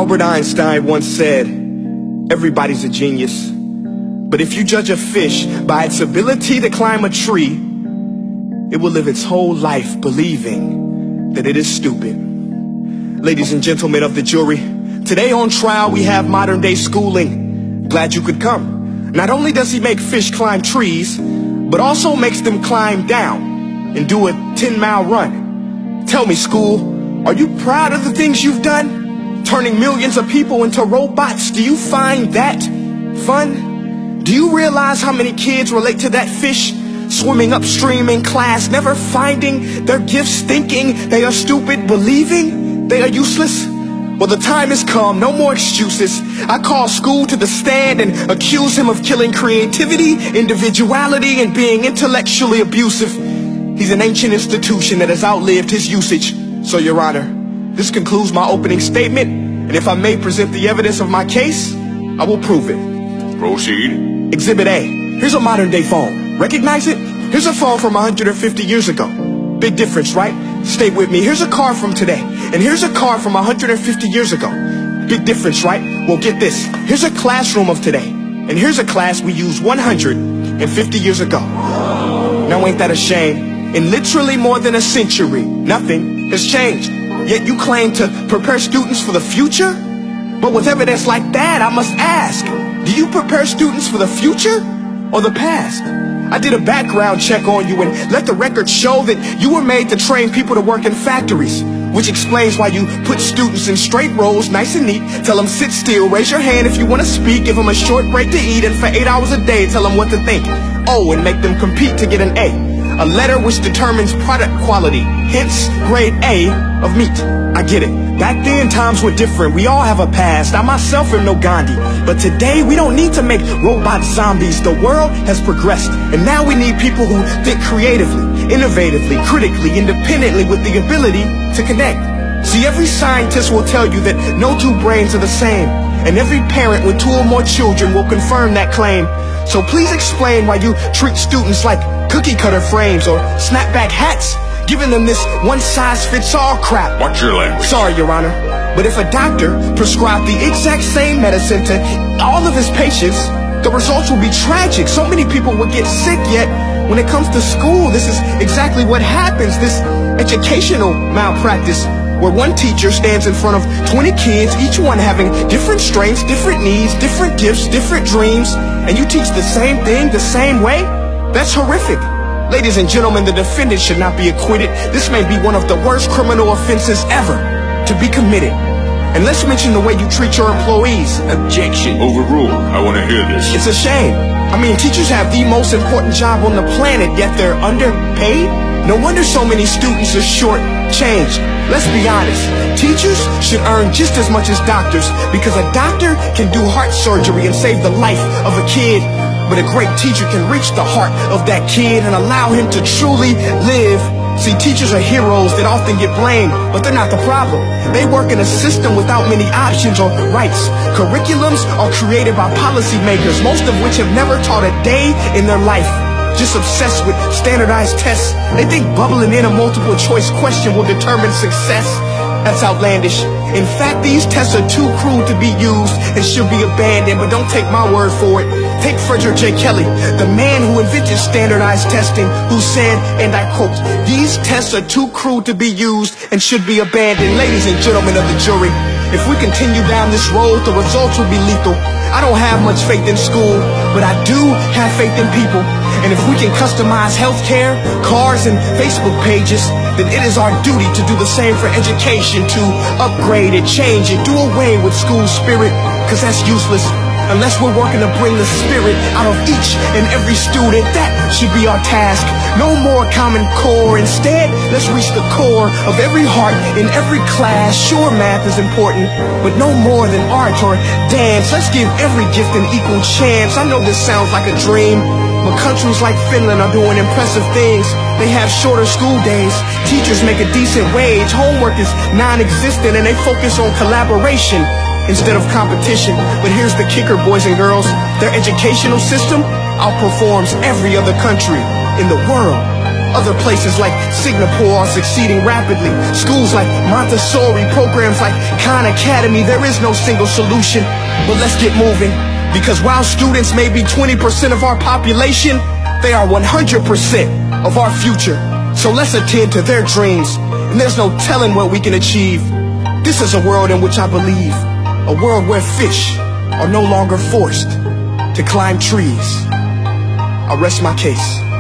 Albert Einstein once said, everybody's a genius. But if you judge a fish by its ability to climb a tree, it will live its whole life believing that it is stupid. Ladies and gentlemen of the jury, today on trial we have modern day schooling. Glad you could come. Not only does he make fish climb trees, but also makes them climb down and do a 10-mile run. Tell me, school, are you proud of the things you've done? Turning millions of people into robots, do you find that fun? Do you realize how many kids relate to that fish swimming upstream in class, never finding their gifts, thinking they are stupid, believing they are useless? Well, the time has come, no more excuses. I call school to the stand and accuse him of killing creativity, individuality, and being intellectually abusive. He's an ancient institution that has outlived his usage. So, Your Honor, this concludes my opening statement, and if I may present the evidence of my case, I will prove it. Proceed. Exhibit A. Here's a modern day phone. Recognize it? Here's a phone from 150 years ago. Big difference, right? Stay with me. Here's a car from today. And here's a car from 150 years ago. Big difference, right? Well, get this. Here's a classroom of today. And here's a class we used 150 years ago. Now ain't that a shame? In literally more than a century, nothing has changed. Yet you claim to prepare students for the future? But with evidence like that, I must ask, do you prepare students for the future or the past? I did a background check on you and let the record show that you were made to train people to work in factories, which explains why you put students in straight rows, nice and neat, tell them sit still, raise your hand if you want to speak, give them a short break to eat, and for 8 hours a day tell them what to think. Oh, and make them compete to get an A letter which determines product quality, hence grade A of meat. I get it. Back then, times were different. We all have a past. I myself am no Gandhi. But today, we don't need to make robot zombies. The world has progressed. And now we need people who think creatively, innovatively, critically, independently, with the ability to connect. See, every scientist will tell you that no two brains are the same. And every parent with 2 or more children will confirm that claim. So please explain why you treat students like cookie cutter frames or snapback hats, giving them this one-size-fits-all crap. Watch your language. Sorry, Your Honor, but if a doctor prescribed the exact same medicine to all of his patients, the results would be tragic. So many people would get sick, yet when it comes to school, this is exactly what happens. This educational malpractice, where one teacher stands in front of 20 kids, each one having different strengths, different needs, different gifts, different dreams, and you teach the same thing the same way? That's horrific. Ladies and gentlemen, the defendant should not be acquitted. This may be one of the worst criminal offenses ever to be committed. And let's mention the way you treat your employees. Objection. Overruled. I want to hear this. It's a shame. I mean, teachers have the most important job on the planet, yet they're underpaid? No wonder so many students are short-changed. Let's be honest. Teachers should earn just as much as doctors, because a doctor can do heart surgery and save the life of a kid. But a great teacher can reach the heart of that kid and allow him to truly live. See, teachers are heroes that often get blamed, but they're not the problem. They work in a system without many options or rights. Curriculums are created by policymakers, most of which have never taught a day in their life. Just obsessed with standardized tests. They think bubbling in a multiple choice question will determine success. That's outlandish. In fact, these tests are too crude to be used and should be abandoned, but don't take my word for it. Take Frederick J. Kelly, the man who invented standardized testing, who said, and I quote, "These tests are too crude to be used and should be abandoned." Ladies and gentlemen of the jury, if we continue down this road, the results will be lethal. I don't have much faith in school, but I do have faith in people. And if we can customize healthcare, cars, and Facebook pages, then it is our duty to do the same for education, to upgrade it, change it, do away with school spirit, because that's useless. Unless we're working to bring the spirit out of each and every student, that should be our task. No more Common Core. Instead, let's reach the core of every heart in every class. Sure, math is important, but no more than art or dance. Let's give every gift an equal chance. I know this sounds like a dream, but countries like Finland are doing impressive things. They have shorter school days, teachers make a decent wage, homework is non-existent, and they focus on collaboration instead of competition. But here's the kicker, boys and girls. Their educational system outperforms every other country in the world. Other places like Singapore are succeeding rapidly. Schools like Montessori, programs like Khan Academy, there is no single solution. But let's get moving, because while students may be 20% of our population, they are 100% of our future. So let's attend to their dreams, and there's no telling what we can achieve. This is a world in which I believe, a world where fish are no longer forced to climb trees. I rest my case.